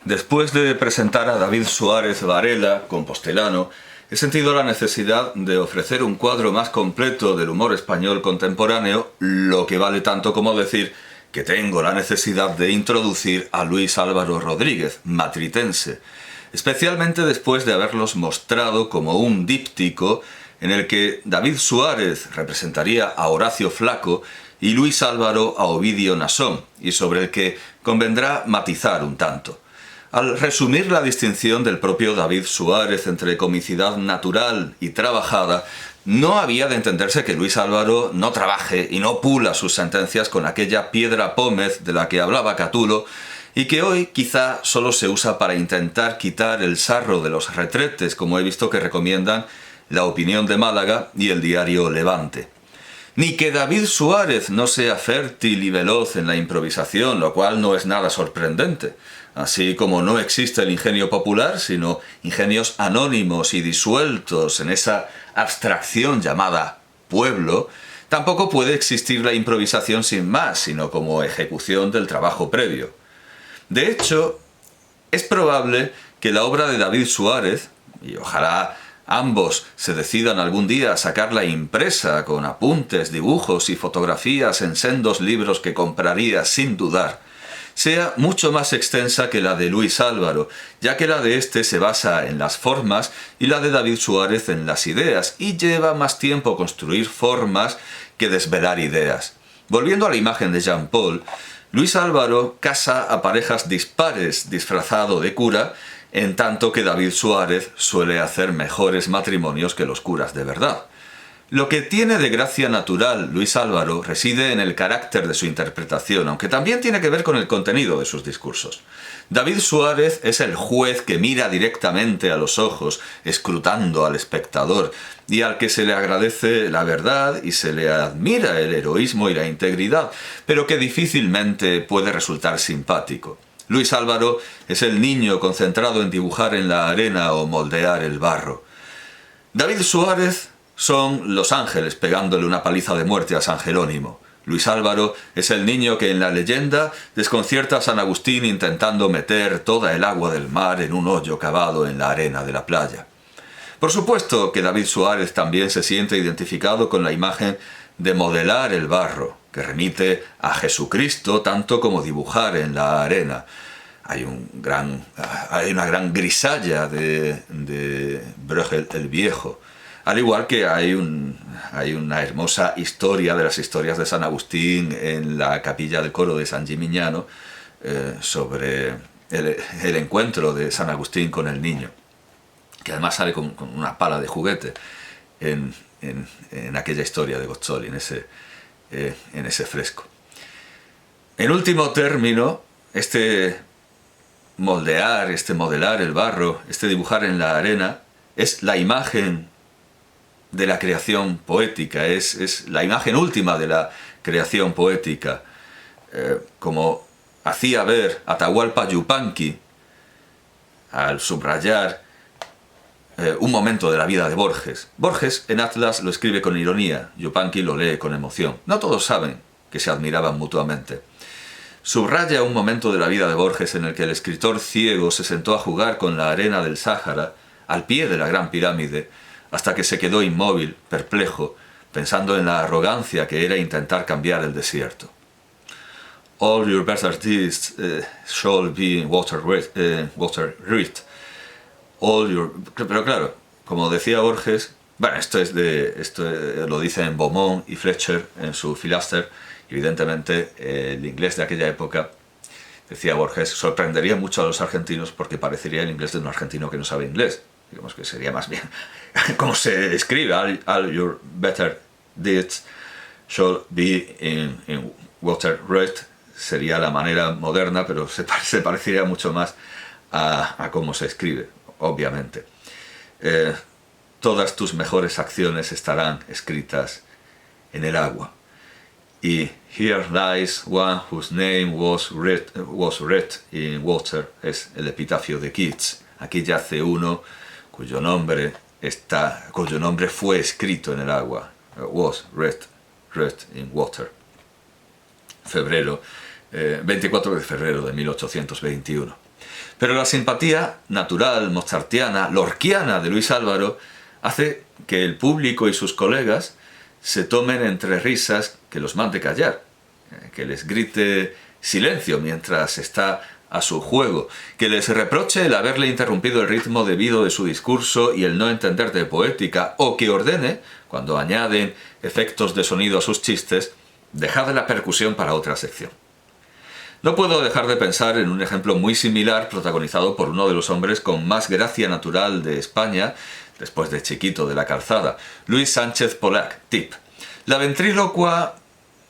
Después de presentar a David Suárez Varela, compostelano, he sentido la necesidad de ofrecer un cuadro más completo del humor español contemporáneo, lo que vale tanto como decir que tengo la necesidad de introducir a Luis Álvaro Rodríguez, matritense, especialmente después de haberlos mostrado como un díptico en el que David Suárez representaría a Horacio Flaco y Luis Álvaro a Ovidio Nasón, y sobre el que convendrá matizar un tanto. Al resumir la distinción del propio David Suárez entre comicidad natural y trabajada, no había de entenderse que Luis Álvaro no trabaje y no pula sus sentencias con aquella piedra pómez de la que hablaba Catulo y que hoy quizá solo se usa para intentar quitar el sarro de los retretes, como he visto que recomiendan La Opinión de Málaga y el diario Levante. Ni que David Suárez no sea fértil y veloz en la improvisación, lo cual no es nada sorprendente. Así como no existe el ingenio popular, sino ingenios anónimos y disueltos en esa abstracción llamada pueblo, tampoco puede existir la improvisación sin más, sino como ejecución del trabajo previo. De hecho, es probable que la obra de David Suárez, y ojalá ambos se decidan algún día a sacarla impresa con apuntes, dibujos y fotografías en sendos libros que compraría sin dudar, sea mucho más extensa que la de Luis Álvaro, ya que la de este se basa en las formas y la de David Suárez en las ideas, y lleva más tiempo construir formas que desvelar ideas. Volviendo a la imagen de Jean Paul, Luis Álvaro casa a parejas dispares disfrazado de cura, en tanto que David Suárez suele hacer mejores matrimonios que los curas de verdad. Lo que tiene de gracia natural Luis Álvaro reside en el carácter de su interpretación, aunque también tiene que ver con el contenido de sus discursos. David Suárez es el juez que mira directamente a los ojos, escrutando al espectador, y al que se le agradece la verdad y se le admira el heroísmo y la integridad, pero que difícilmente puede resultar simpático. Luis Álvaro es el niño concentrado en dibujar en la arena o moldear el barro. David Suárez son los ángeles pegándole una paliza de muerte a San Jerónimo. Luis Álvaro es el niño que en la leyenda desconcierta a San Agustín intentando meter toda el agua del mar en un hoyo cavado en la arena de la playa. Por supuesto que David Suárez también se siente identificado con la imagen de modelar el barro, que remite a Jesucristo tanto como dibujar en la arena. Hay una gran grisalla de Bruegel el Viejo. Al igual que hay una hermosa historia de las historias de San Agustín en la capilla del coro de San Gimignano sobre el encuentro de San Agustín con el niño, que además sale con una pala de juguete en aquella historia de Gozzoli, en ese fresco. En último término, este modelar el barro, este dibujar en la arena, es la imagen de la creación poética, es la imagen última de la creación poética, como hacía ver Atahualpa Yupanqui al subrayar un momento de la vida de Borges. Borges en Atlas lo escribe con ironía, Yupanqui lo lee con emoción. No todos saben que se admiraban mutuamente. Subraya un momento de la vida de Borges en el que el escritor ciego se sentó a jugar con la arena del Sáhara al pie de la Gran Pirámide, hasta que se quedó inmóvil, perplejo, pensando en la arrogancia que era intentar cambiar el desierto. All your better deeds shall be water writ. Pero claro, como decía Borges, bueno, esto lo dicen Beaumont y Fletcher en su Philaster. Evidentemente, el inglés de aquella época, decía Borges, sorprendería mucho a los argentinos porque parecería el inglés de un argentino que no sabe inglés. Digamos que sería más bien como se escribe, all your better deeds shall be in water writ, sería la manera moderna, pero se parecería mucho más a cómo se escribe, obviamente. Todas tus mejores acciones estarán escritas en el agua. Y here lies one whose name was writ in water, es el epitafio de Keats. Aquí yace uno cuyo nombre fue escrito en el agua, was writ in water. 24 de febrero de 1821. Pero la simpatía natural, mozartiana, lorquiana de Luis Álvaro hace que el público y sus colegas se tomen entre risas que los mande callar, que les grite silencio mientras está a su juego, que les reproche el haberle interrumpido el ritmo debido de su discurso y el no entender de poética, o que ordene, cuando añaden efectos de sonido a sus chistes, dejad la percusión para otra sección. No puedo dejar de pensar en un ejemplo muy similar protagonizado por uno de los hombres con más gracia natural de España, después de Chiquito de la Calzada, Luis Sánchez Pollack, Tip. La ventrílocua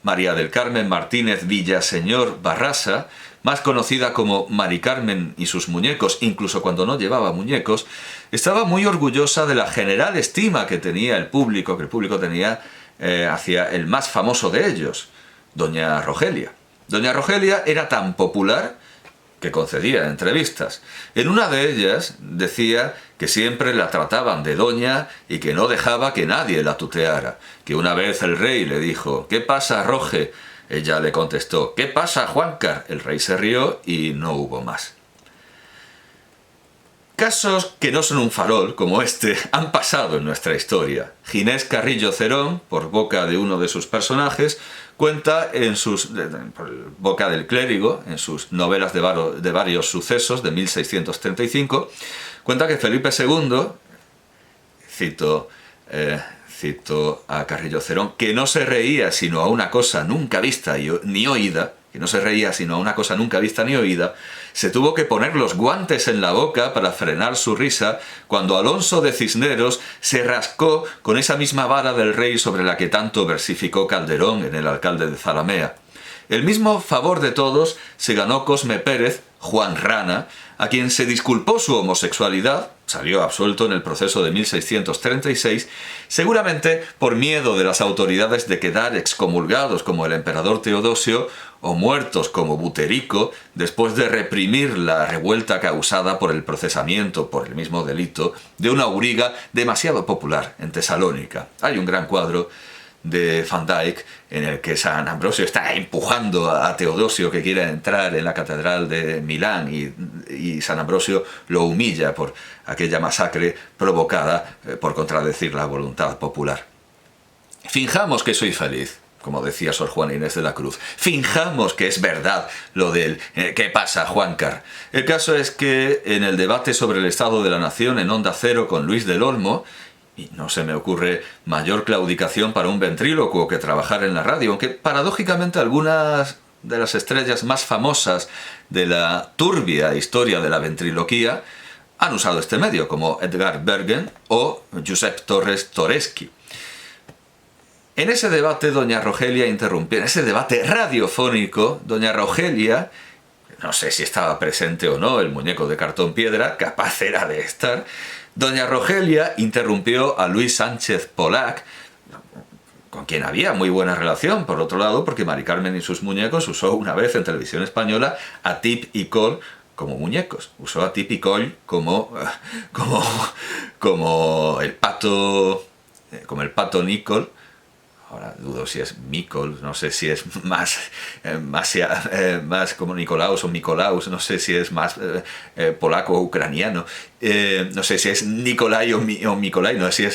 María del Carmen Martínez Villaseñor Barrasa, más conocida como Mari Carmen y sus muñecos, incluso cuando no llevaba muñecos, estaba muy orgullosa de la general estima que tenía el público tenía hacia el más famoso de ellos, doña Rogelia. Doña Rogelia era tan popular que concedía entrevistas. En una de ellas decía que siempre la trataban de doña y que no dejaba que nadie la tuteara, que una vez el rey le dijo: ¿qué pasa, Roge? Ella le contestó: ¿qué pasa, Juancar? El rey se rió y no hubo más. Casos que no son un farol, como este, han pasado en nuestra historia. Ginés Carrillo Cerón, por boca de uno de sus personajes, cuenta por boca del clérigo, en sus novelas de varios sucesos de 1635, cuenta que Felipe II, cito a Carrillo Cerón, que no se reía sino a una cosa nunca vista ni oída, se tuvo que poner los guantes en la boca para frenar su risa cuando Alonso de Cisneros se rascó con esa misma vara del rey sobre la que tanto versificó Calderón en El alcalde de Zalamea. El mismo favor de todos se ganó Cosme Pérez, Juan Rana, a quien se disculpó su homosexualidad, salió absuelto en el proceso de 1636, seguramente por miedo de las autoridades de quedar excomulgados como el emperador Teodosio o muertos como Buterico después de reprimir la revuelta causada por el procesamiento por el mismo delito de una auriga demasiado popular en Tesalónica. Hay un gran cuadro de Van Dyck en el que San Ambrosio está empujando a Teodosio, que quiere entrar en la catedral de Milán, y San Ambrosio lo humilla por aquella masacre provocada por contradecir la voluntad popular. Finjamos que soy feliz, como decía Sor Juana Inés de la Cruz. Finjamos que es verdad lo del ¿qué pasa, Juancar? El caso es que en el debate sobre el estado de la nación en Onda Cero con Luis del Olmo, y no se me ocurre mayor claudicación para un ventrílocuo que trabajar en la radio, aunque paradójicamente algunas de las estrellas más famosas de la turbia historia de la ventriloquía han usado este medio, como Edgar Bergen o Josep Torres Toreschi. En ese debate doña Rogelia interrumpió, en ese debate radiofónico, doña Rogelia, no sé si estaba presente o no, el muñeco de cartón piedra, capaz era de estar, doña Rogelia interrumpió a Luis Sánchez Pollack, con quien había muy buena relación, por otro lado, porque Mari Carmen y sus muñecos usó una vez en televisión española a Tip y Cole como muñecos. Usó a Tip y Cole como el pato Nicol. Ahora dudo si es Mikol, no sé si es más como Nicolaus o Mikolaus, no sé si es más polaco o ucraniano, no sé si es Nikolai o Mikolai, no sé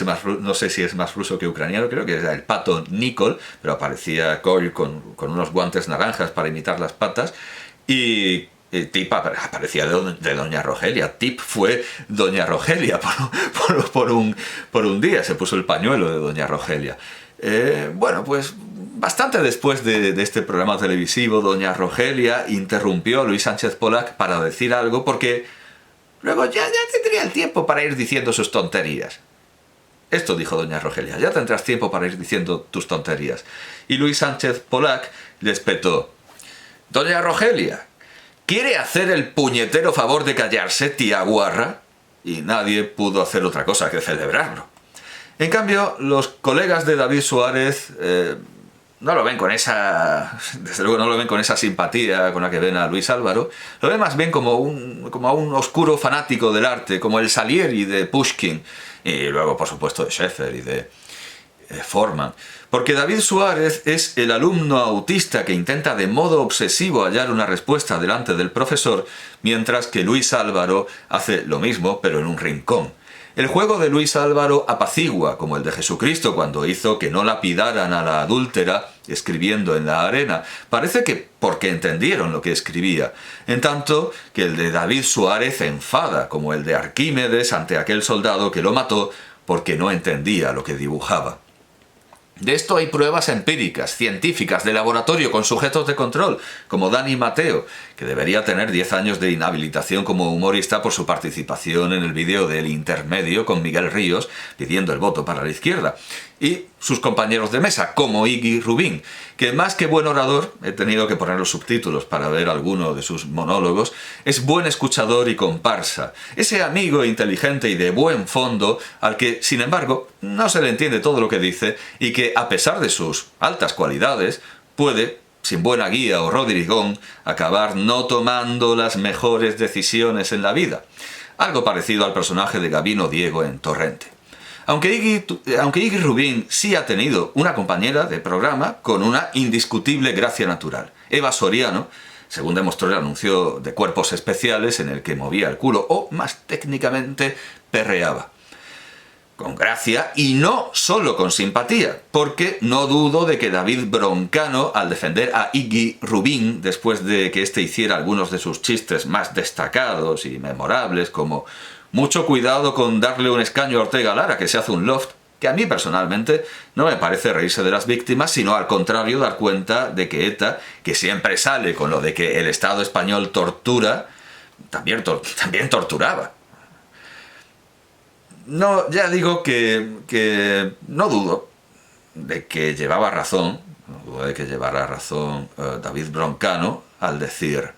si es más ruso que ucraniano, creo que era el pato Nicol, pero aparecía Cole con unos guantes naranjas para imitar las patas, y Tip aparecía de doña Rogelia. Tip fue doña Rogelia por un día, se puso el pañuelo de doña Rogelia. Bueno, pues bastante después de este programa televisivo, doña Rogelia interrumpió a Luis Sánchez Pollack para decir algo, porque luego ya tendría el tiempo para ir diciendo sus tonterías. Esto dijo doña Rogelia: ya tendrás tiempo para ir diciendo tus tonterías. Y Luis Sánchez Pollack le espetó: doña Rogelia, ¿quiere hacer el puñetero favor de callarse, tía guarra? Y nadie pudo hacer otra cosa que celebrarlo. En cambio, los colegas de David Suárez no lo ven con desde luego no lo ven con esa simpatía con la que ven a Luis Álvaro, lo ven más bien como a un oscuro fanático del arte, como el Salieri de Pushkin, y luego, por supuesto, de Schaeffer y forman. Porque David Suárez es el alumno autista que intenta de modo obsesivo hallar una respuesta delante del profesor, mientras que Luis Álvaro hace lo mismo, pero en un rincón. El juego de Luis Álvaro apacigua, como el de Jesucristo cuando hizo que no lapidaran a la adúltera escribiendo en la arena. Parece que porque entendieron lo que escribía, en tanto que el de David Suárez enfada, como el de Arquímedes ante aquel soldado que lo mató porque no entendía lo que dibujaba. De esto hay pruebas empíricas, científicas, de laboratorio con sujetos de control, como Dani Mateo, que debería tener 10 años de inhabilitación como humorista por su participación en el vídeo del Intermedio con Miguel Ríos, pidiendo el voto para la izquierda, y sus compañeros de mesa, como Iggy Rubín, que más que buen orador, he tenido que poner los subtítulos para ver alguno de sus monólogos, es buen escuchador y comparsa, ese amigo inteligente y de buen fondo al que, sin embargo, no se le entiende todo lo que dice y que, a pesar de sus altas cualidades, puede, sin buena guía o rodrigón, acabar no tomando las mejores decisiones en la vida. Algo parecido al personaje de Gabino Diego en Torrente. Aunque Iggy Rubín sí ha tenido una compañera de programa con una indiscutible gracia natural, Eva Soriano, según demostró el anuncio de Cuerpos Especiales en el que movía el culo o, más técnicamente, perreaba. Con gracia y no solo con simpatía, porque no dudo de que David Broncano, al defender a Iggy Rubín después de que éste hiciera algunos de sus chistes más destacados y memorables, como mucho cuidado con darle un escaño a Ortega Lara, que se hace un loft, que a mí personalmente no me parece reírse de las víctimas, sino al contrario dar cuenta de que ETA, que siempre sale con lo de que el Estado español tortura, también torturaba. No, ya digo que no dudo de que llevaba razón, David Broncano al decir,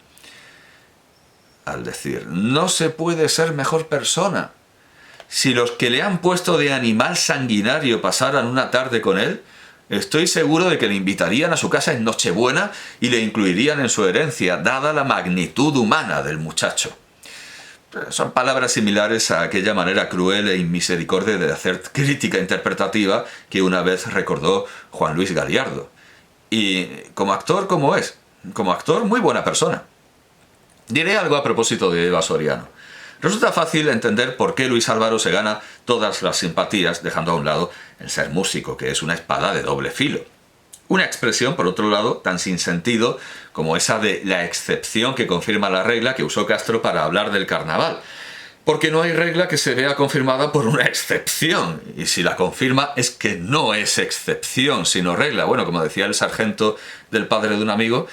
no se puede ser mejor persona. Si los que le han puesto de animal sanguinario pasaran una tarde con él, estoy seguro de que le invitarían a su casa en Nochebuena y le incluirían en su herencia, dada la magnitud humana del muchacho. Son palabras similares a aquella manera cruel e inmisericordia de hacer crítica interpretativa que una vez recordó Juan Luis Galiardo. Y como actor, ¿cómo es? Como actor, muy buena persona. Diré algo a propósito de Eva Soriano. Resulta fácil entender por qué Luis Álvaro se gana todas las simpatías, dejando a un lado el ser músico, que es una espada de doble filo. Una expresión, por otro lado, tan sin sentido como esa de la excepción que confirma la regla que usó Castro para hablar del carnaval. Porque no hay regla que se vea confirmada por una excepción. Y si la confirma es que no es excepción, sino regla. Bueno, como decía el sargento del padre de un amigo,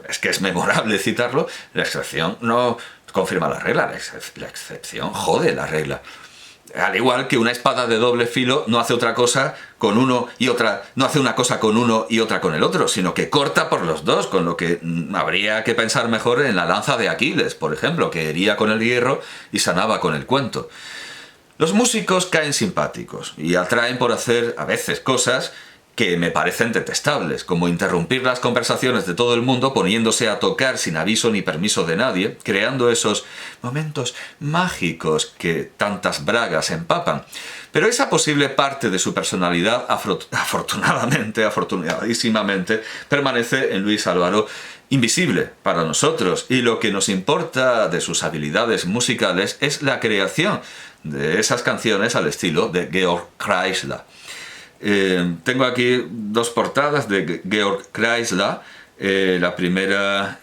es que es memorable citarlo, la excepción no confirma la regla, la excepción jode la regla. Al igual que una espada de doble filo no hace otra cosa con uno y otra, no hace una cosa con uno y otra con el otro, sino que corta por los dos, con lo que habría que pensar mejor en la lanza de Aquiles, por ejemplo, que hería con el hierro y sanaba con el cuento. Los músicos caen simpáticos y atraen por hacer a veces cosas que me parecen detestables, como interrumpir las conversaciones de todo el mundo poniéndose a tocar sin aviso ni permiso de nadie, creando esos momentos mágicos que tantas bragas empapan. Pero esa posible parte de su personalidad, afortunadísimamente, permanece en Luis Álvaro invisible para nosotros, y lo que nos importa de sus habilidades musicales es la creación de esas canciones al estilo de Georg Kreisler. Tengo aquí dos portadas de Georg Kreisler. La primera,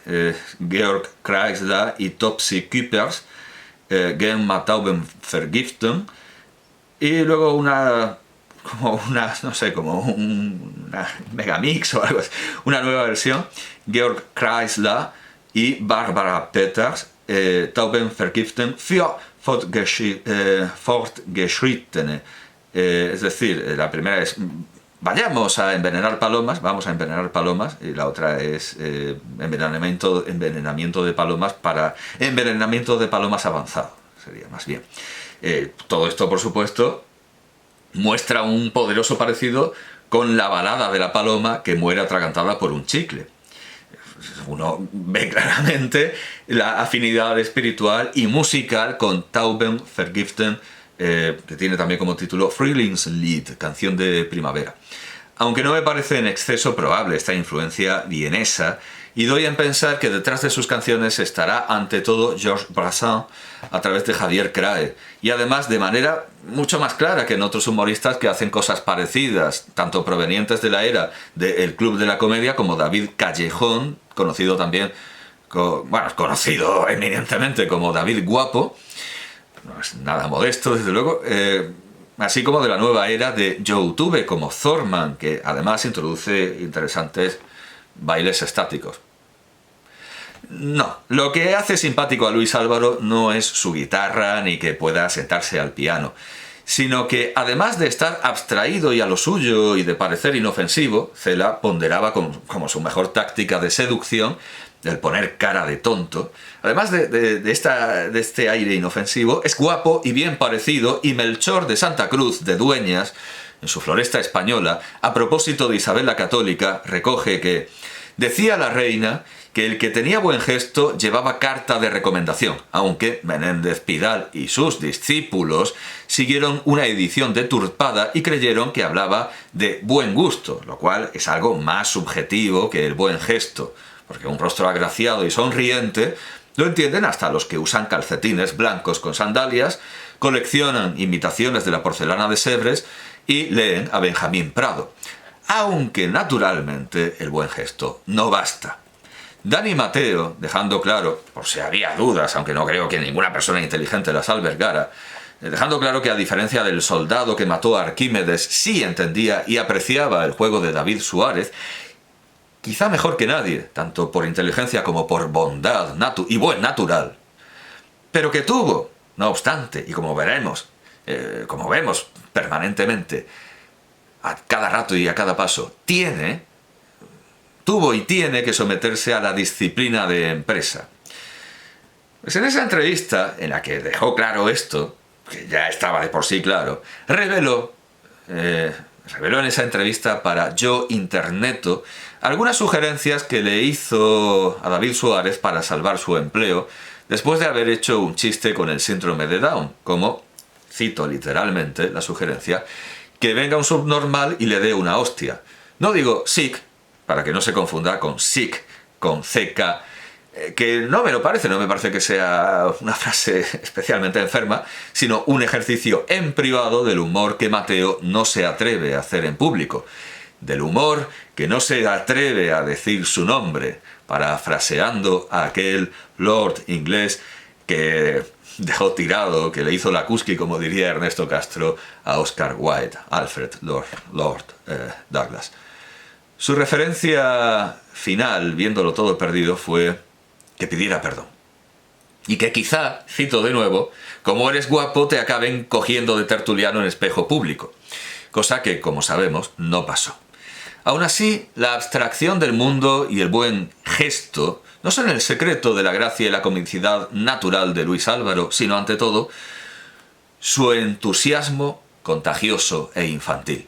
Georg Kreisler y Topsy Küppers, Gern Tauben vergiften, y luego una megamix o algo así, una nueva versión, Georg Kreisler y Barbara Peters, Tauben vergiften für Fortgeschrittene. Es decir, la primera es vamos a envenenar palomas, y la otra es envenenamiento de palomas avanzado, sería más bien. Todo esto, por supuesto, muestra un poderoso parecido con la balada de la paloma que muere atragantada por un chicle. Uno ve claramente la afinidad espiritual y musical con Tauben vergiften que tiene también como título Frühlingslied, canción de primavera. Aunque no me parece en exceso probable esta influencia vienesa, y doy en pensar que detrás de sus canciones estará ante todo Georges Brassens a través de Javier Crae, y además de manera mucho más clara que en otros humoristas que hacen cosas parecidas, tanto provenientes de la era del Club de la Comedia como David Callejón, conocido también, conocido eminentemente como David Guapo, no es nada modesto desde luego, así como de la nueva era de YouTube como Thorman, que además introduce interesantes bailes estáticos. No, lo que hace simpático a Luis Álvaro no es su guitarra ni que pueda sentarse al piano, sino que además de estar abstraído y a lo suyo y de parecer inofensivo, Cela ponderaba como su mejor táctica de seducción el poner cara de tonto. Además de este aire inofensivo, es guapo y bien parecido, y Melchor de Santa Cruz de Dueñas, en su Floresta Española, a propósito de Isabel la Católica, recoge que decía la reina que el que tenía buen gesto llevaba carta de recomendación, aunque Menéndez Pidal y sus discípulos siguieron una edición deturpada y creyeron que hablaba de buen gusto, lo cual es algo más subjetivo que el buen gesto, porque un rostro agraciado y sonriente lo entienden hasta los que usan calcetines blancos con sandalias, coleccionan imitaciones de la porcelana de Sèvres y leen a Benjamín Prado. Aunque naturalmente el buen gesto no basta. Dani Mateo, dejando claro, por si había dudas, aunque no creo que ninguna persona inteligente las albergara, dejando claro que a diferencia del soldado que mató a Arquímedes sí entendía y apreciaba el juego de David Suárez, quizá mejor que nadie, tanto por inteligencia como por bondad y buen natural, pero que tuvo, no obstante, y como vemos permanentemente, a cada rato y a cada paso, tuvo y tiene que someterse a la disciplina de empresa. Pues en esa entrevista, en la que dejó claro esto, que ya estaba de por sí claro, reveló en esa entrevista para Yo Interneto algunas sugerencias que le hizo a David Suárez para salvar su empleo después de haber hecho un chiste con el síndrome de Down, como, cito literalmente la sugerencia, que venga un subnormal y le dé una hostia. No digo sick, para que no se confunda con sick, con CK, que no me parece que sea una frase especialmente enferma, sino un ejercicio en privado del humor que Mateo no se atreve a hacer en público. Del humor que no se atreve a decir su nombre, parafraseando a aquel lord inglés que dejó tirado, que le hizo la Kuski, como diría Ernesto Castro, a Oscar Wilde, Alfred Lord Douglas. Su referencia final, viéndolo todo perdido, fue que pidiera perdón. Y que quizá, cito de nuevo, como eres guapo te acaben cogiendo de tertuliano en espejo público. Cosa que, como sabemos, no pasó. Aún así, la abstracción del mundo y el buen gesto no son el secreto de la gracia y la comicidad natural de Luis Álvaro, sino ante todo su entusiasmo contagioso e infantil.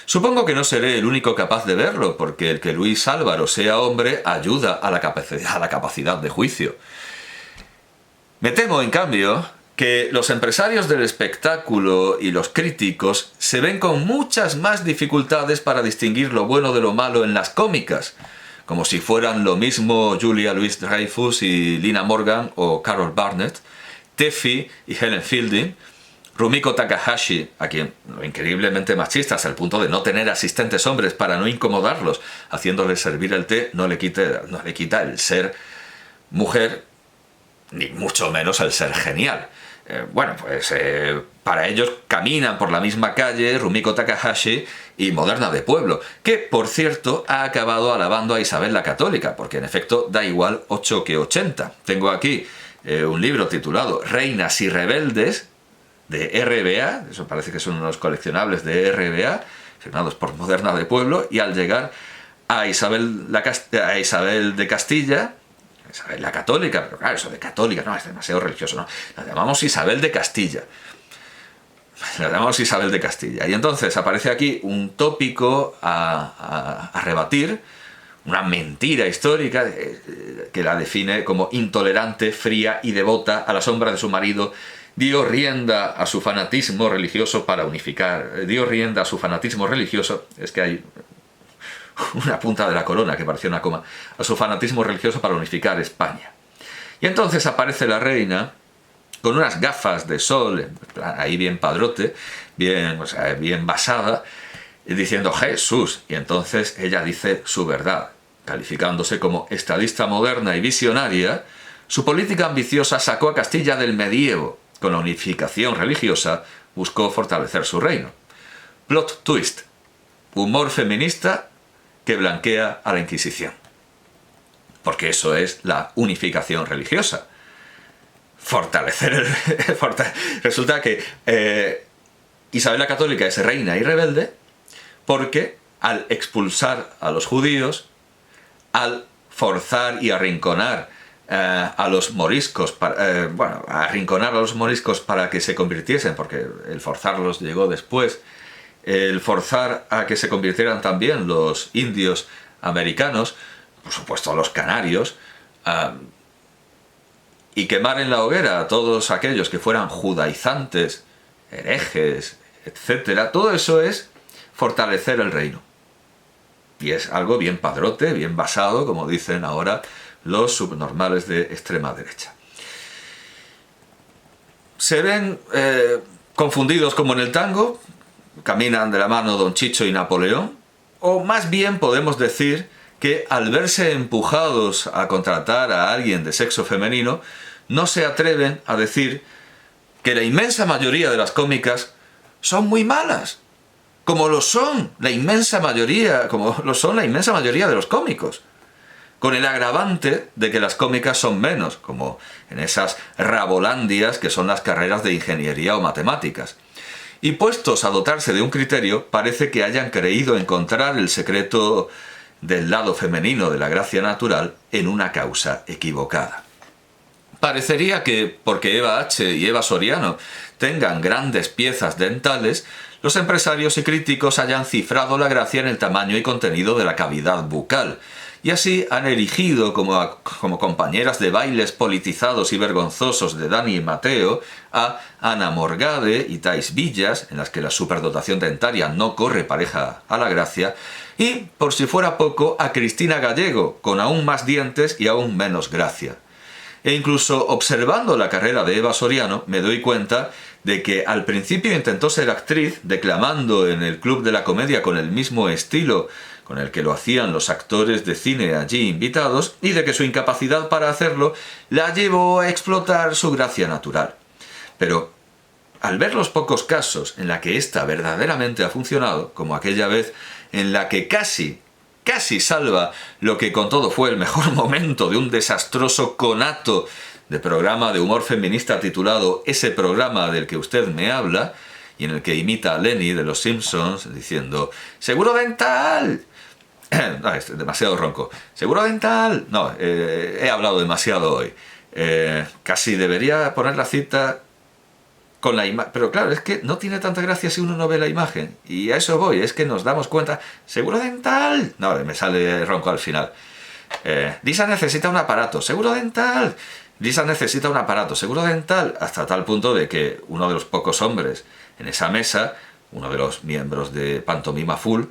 Supongo que no seré el único capaz de verlo, porque el que Luis Álvaro sea hombre ayuda a la capacidad de juicio. Me temo, en cambio, que los empresarios del espectáculo y los críticos se ven con muchas más dificultades para distinguir lo bueno de lo malo en las cómicas, como si fueran lo mismo Julia Louis-Dreyfus y Lina Morgan o Carol Burnett, Teffy y Helen Fielding, Rumiko Takahashi, a quien lo increíblemente machista hasta el punto de no tener asistentes hombres para no incomodarlos, haciéndoles servir el té, no le quita el ser mujer, ni mucho menos el ser genial. Para ellos caminan por la misma calle Rumiko Takahashi y Moderna de Pueblo, que, por cierto, ha acabado alabando a Isabel la Católica, porque en efecto da igual 8 que 80. Tengo aquí un libro titulado Reinas y Rebeldes, de RBA, eso parece que son unos coleccionables de RBA, firmados por Moderna de Pueblo, y al llegar a Isabel de Castilla, Isabel la Católica, pero claro, eso de católica no, es demasiado religioso, no, la llamamos Isabel de Castilla. Y entonces aparece aquí un tópico a rebatir, una mentira histórica que la define como intolerante, fría y devota a la sombra de su marido dio rienda a su fanatismo religioso para unificar, dio rienda a su fanatismo religioso, es que hay una punta de la corona que parecía una coma, a su fanatismo religioso para unificar España. Y entonces aparece la reina con unas gafas de sol, ahí bien padrote, bien, o sea, bien basada, diciendo Jesús, y entonces ella dice su verdad, calificándose como estadista moderna y visionaria. Su política ambiciosa sacó a Castilla del medievo. Con la unificación religiosa buscó fortalecer su reino. Plot twist: humor feminista que blanquea a la Inquisición. Porque eso es la unificación religiosa. Resulta que Isabel la Católica es reina y rebelde porque al expulsar a los judíos, al forzar y arrinconar a los moriscos, arrinconar a los moriscos para que se convirtiesen, porque el forzarlos llegó después, el forzar a que se convirtieran también los indios americanos, por supuesto los canarios, y quemar en la hoguera a todos aquellos que fueran judaizantes, herejes, etc. Todo eso es fortalecer el reino. Y es algo bien padrote, bien basado, como dicen ahora los subnormales de extrema derecha. Se ven confundidos como en el tango, caminan de la mano Don Chicho y Napoleón, o más bien podemos decir que al verse empujados a contratar a alguien de sexo femenino, no se atreven a decir que la inmensa mayoría de las cómicas son muy malas, como lo son la inmensa mayoría de los cómicos, con el agravante de que las cómicas son menos, como en esas rabolandias que son las carreras de ingeniería o matemáticas. Y puestos a dotarse de un criterio, parece que hayan creído encontrar el secreto del lado femenino de la gracia natural en una causa equivocada. Parecería que, porque Eva H. y Eva Soriano tengan grandes piezas dentales, los empresarios y críticos hayan cifrado la gracia en el tamaño y contenido de la cavidad bucal, y así han erigido como compañeras de bailes politizados y vergonzosos de Dani y Mateo a Ana Morgade y Thais Villas, en las que la superdotación dentaria no corre pareja a la gracia, y, por si fuera poco, a Cristina Gallego, con aún más dientes y aún menos gracia. E incluso observando la carrera de Eva Soriano, me doy cuenta de que al principio intentó ser actriz, declamando en el Club de la Comedia con el mismo estilo con el que lo hacían los actores de cine allí invitados, y de que su incapacidad para hacerlo la llevó a explotar su gracia natural. Pero al ver los pocos casos en la que ésta verdaderamente ha funcionado, como aquella vez en la que casi salva lo que con todo fue el mejor momento de un desastroso conato de programa de humor feminista titulado Ese programa del que usted me habla, y en el que imita a Lenny de los Simpsons diciendo «¡Seguro dental!». No, es demasiado ronco. ¿Seguro dental? No, he hablado demasiado hoy. Casi debería poner la cita con la imagen. Pero claro, es que no tiene tanta gracia si uno no ve la imagen. Y a eso voy, es que nos damos cuenta. ¿Seguro dental? No, me sale ronco al final. Lisa necesita un aparato. ¿Seguro dental? Lisa necesita un aparato. ¿Seguro dental? Hasta tal punto de que uno de los pocos hombres en esa mesa, uno de los miembros de Pantomima Full,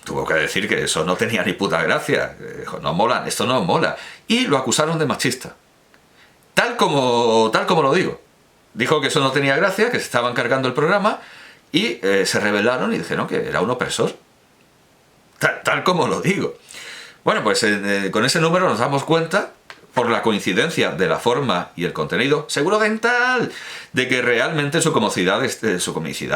tuvo que decir que eso no tenía ni puta gracia. Dijo, no mola, esto no mola. Y lo acusaron de machista. Tal como lo digo. Dijo que eso no tenía gracia, que se estaban cargando el programa, y se rebelaron y dijeron que era un opresor. Tal como lo digo. Bueno, pues con ese número nos damos cuenta, por la coincidencia de la forma y el contenido, seguro dental, de que realmente su comicidad,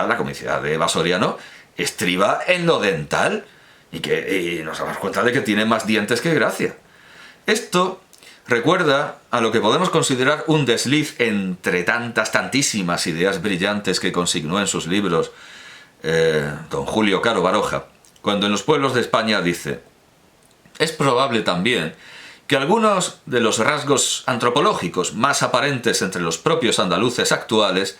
la comicidad de Eva Soriano, estriba en lo dental, y nos damos cuenta de que tiene más dientes que gracia. Esto recuerda a lo que podemos considerar un desliz entre tantísimas ideas brillantes que consignó en sus libros don Julio Caro Baroja, cuando en Los pueblos de España dice: es probable también que algunos de los rasgos antropológicos más aparentes entre los propios andaluces actuales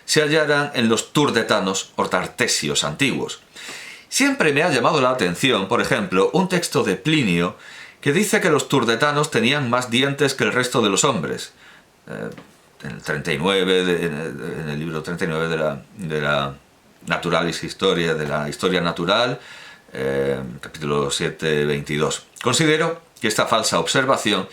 se hallaran en los turdetanos o tartesios antiguos. Siempre me ha llamado la atención, por ejemplo, un texto de Plinio que dice que los turdetanos tenían más dientes que el resto de los hombres. en el 39, en el libro 39 de la Naturalis Historia, de la Historia Natural, capítulo 7, 22. Considero que esta falsa observación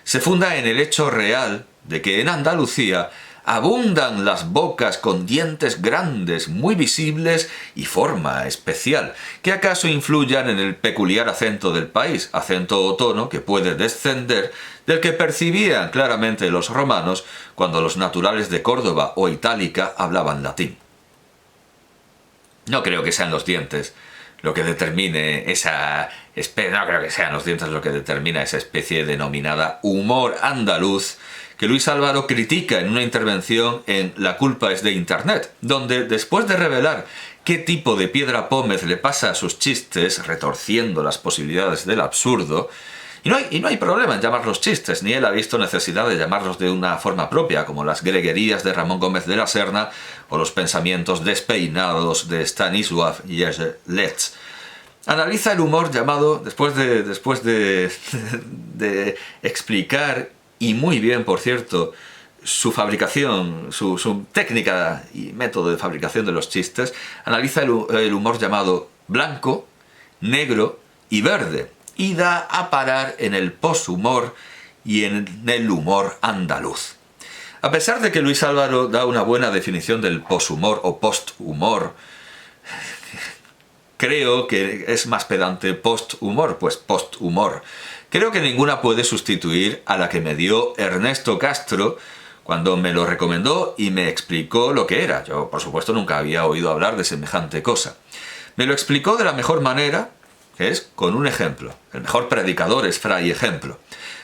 se funda en el hecho real de que en Andalucía abundan las bocas con dientes grandes, muy visibles y forma especial, que acaso influyan en el peculiar acento del país, acento o tono que puede descender del que percibían claramente los romanos cuando los naturales de Córdoba o Itálica hablaban latín. No creo que sean los dientes lo que determine esa especie, no creo que sean los dientes lo que determina esa especie denominada humor andaluz que Luis Álvaro critica en una intervención en La culpa es de Internet, donde después de revelar qué tipo de piedra pómez le pasa a sus chistes, retorciendo las posibilidades del absurdo, y no hay problema en llamarlos chistes, ni él ha visto necesidad de llamarlos de una forma propia, como las greguerías de Ramón Gómez de la Serna o los pensamientos despeinados de Stanisław Jerzy. Analiza el humor llamado, después de explicar, y muy bien, por cierto, su fabricación, su técnica y método de fabricación de los chistes, analiza el humor llamado blanco, negro y verde, y da a parar en el poshumor y en el humor andaluz. A pesar de que Luis Álvaro da una buena definición del poshumor o posthumor, creo que es más pedante posthumor, pues posthumor. Creo que ninguna puede sustituir a la que me dio Ernesto Castro cuando me lo recomendó y me explicó lo que era. Yo, por supuesto, nunca había oído hablar de semejante cosa. Me lo explicó de la mejor manera, que es con un ejemplo. El mejor predicador es Fray Ejemplo.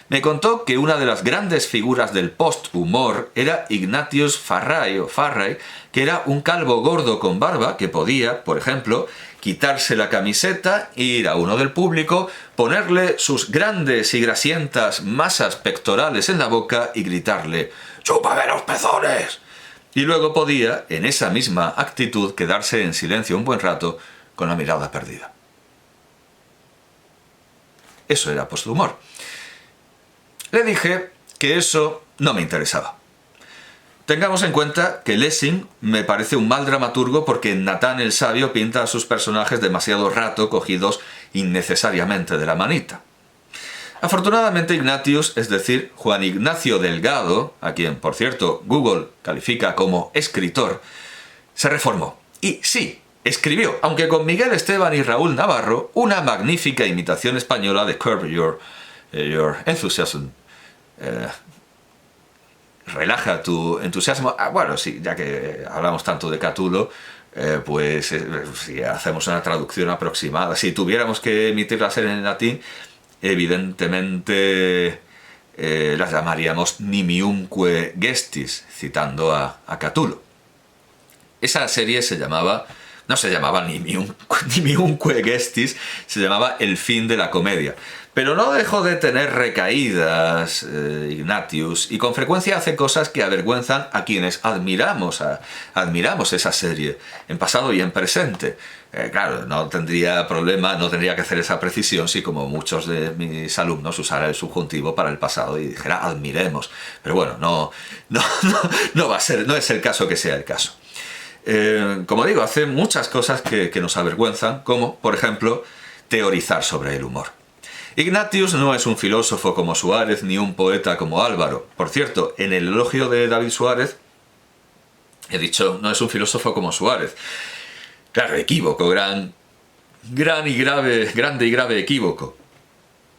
Me contó que una de las grandes figuras del posthumor era Ignatius Farray, que era un calvo gordo con barba que podía, por ejemplo, quitarse la camiseta, ir a uno del público, ponerle sus grandes y grasientas masas pectorales en la boca y gritarle «¡Chúpame los pezones!». Y luego podía, en esa misma actitud, quedarse en silencio un buen rato con la mirada perdida. Eso era posthumor. Le dije que eso no me interesaba. Tengamos en cuenta que Lessing me parece un mal dramaturgo porque Natán el Sabio pinta a sus personajes demasiado rato cogidos innecesariamente de la manita. Afortunadamente Ignatius, es decir, Juan Ignacio Delgado, a quien, por cierto, Google califica como escritor, se reformó. Y sí, escribió, aunque con Miguel Esteban y Raúl Navarro, una magnífica imitación española de Curb Your Enthusiasm. Relaja tu entusiasmo. Bueno, sí, ya que hablamos tanto de Catulo, si hacemos una traducción aproximada, si tuviéramos que emitir la serie en latín, evidentemente las llamaríamos Nimiumque Gestis, citando a Catulo. Esa serie no se llamaba Nimiumque Gestis, se llamaba El fin de la comedia. Pero no dejó de tener recaídas Ignatius, y con frecuencia hace cosas que avergüenzan a quienes admiramos esa serie, en pasado y en presente. Claro, no tendría problema, no tendría que hacer esa precisión si, como muchos de mis alumnos, usara el subjuntivo para el pasado y dijera admiremos. Pero bueno, no es el caso que sea el caso. Como digo, hace muchas cosas que nos avergüenzan, como, por ejemplo, teorizar sobre el humor. Ignatius no es un filósofo como Suárez ni un poeta como Álvaro. Por cierto, en el elogio de David Suárez he dicho, no es un filósofo como Suárez. Claro, equívoco, grande y grave equívoco.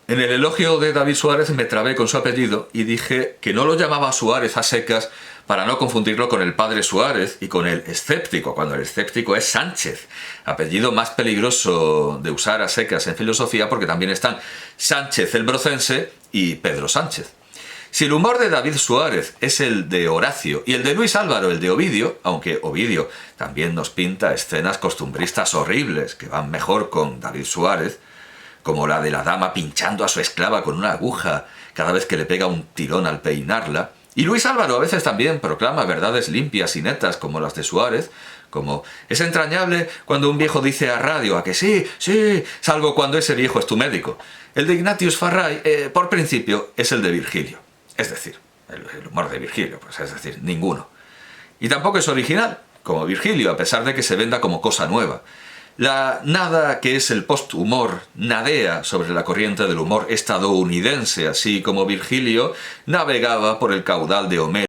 En el elogio de David Suárez me trabé con su apellido y dije que no lo llamaba Suárez a secas para no confundirlo con el padre Suárez y con el escéptico, cuando el escéptico es Sánchez, apellido más peligroso de usar a secas en filosofía porque también están Sánchez el Brocense y Pedro Sánchez. Si el humor de David Suárez es el de Horacio y el de Luis Álvaro el de Ovidio, aunque Ovidio también nos pinta escenas costumbristas horribles que van mejor con David Suárez, como la de la dama pinchando a su esclava con una aguja cada vez que le pega un tirón al peinarla, y Luis Álvaro a veces también proclama verdades limpias y netas como las de Suárez, como es entrañable cuando un viejo dice a radio a que sí, salvo cuando ese viejo es tu médico. El de Ignatius Farray, por principio, es el de Virgilio. Es decir, el humor de Virgilio, pues es decir, ninguno. Y tampoco es original, como Virgilio, a pesar de que se venda como cosa nueva. La nada, que es el post-humor, nadea sobre la corriente del humor estadounidense, así como Virgilio navegaba por el caudal de Homero